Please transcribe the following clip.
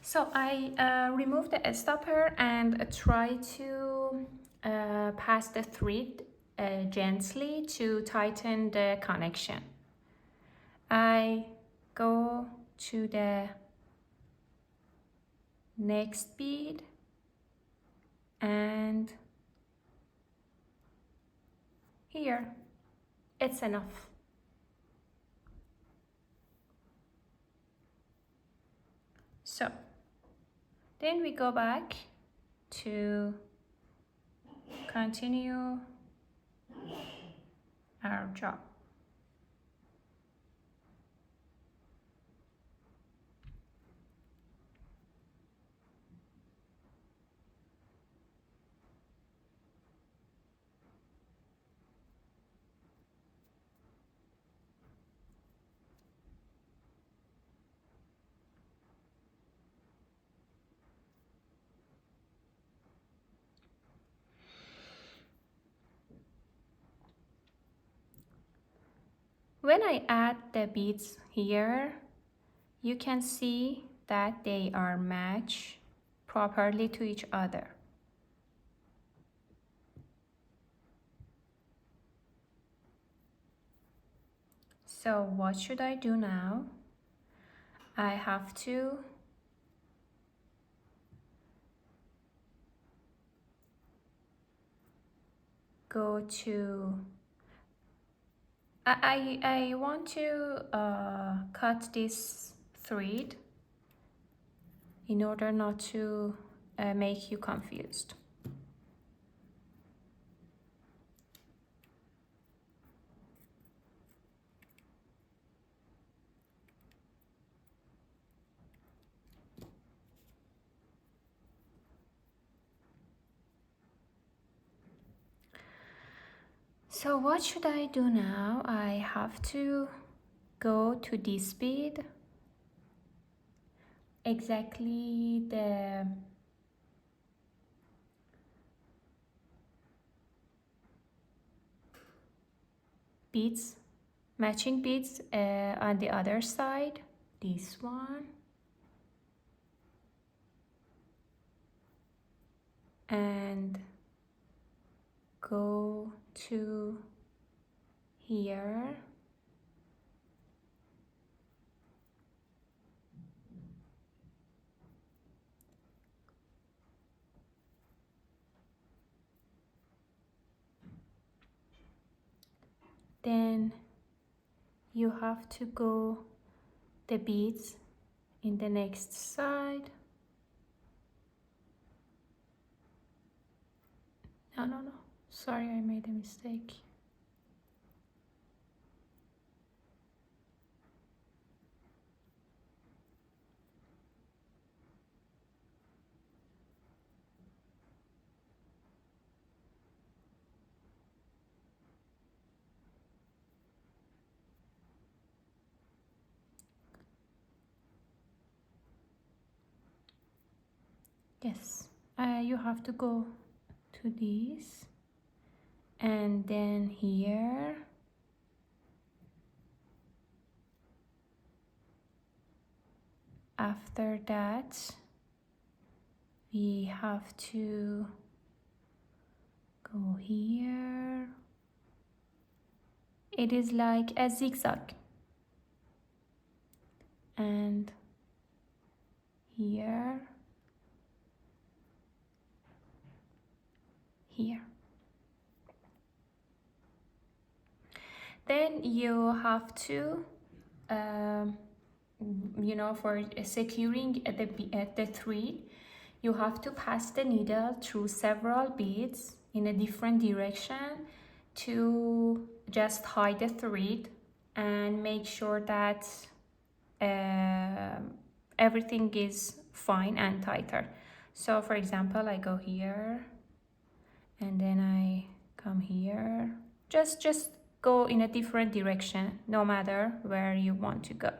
So I remove the stopper and try to pass the thread gently to tighten the connection. I go to the next bead and here it's enough. So then we go back to continue our job. When I add the beads here, you can see that they are matched properly to each other. So what should I do now? I have to go to I want to cut this thread in order not to make you confused. So what should I do now? I have to go to this bead, exactly the beads, matching beads on the other side, this one, and go to here. Then you have to go the beads in the next side. No, sorry, I made a mistake. Yes, you have to go to this and then here. After that, we have to go here. It is like a zigzag. And here. Here. Then you have to, for securing the thread, you have to pass the needle through several beads in a different direction to just hide the thread and make sure that everything is fine and tighter. So for example, I go here and then I come here. Just go in a different direction, no matter where you want to go.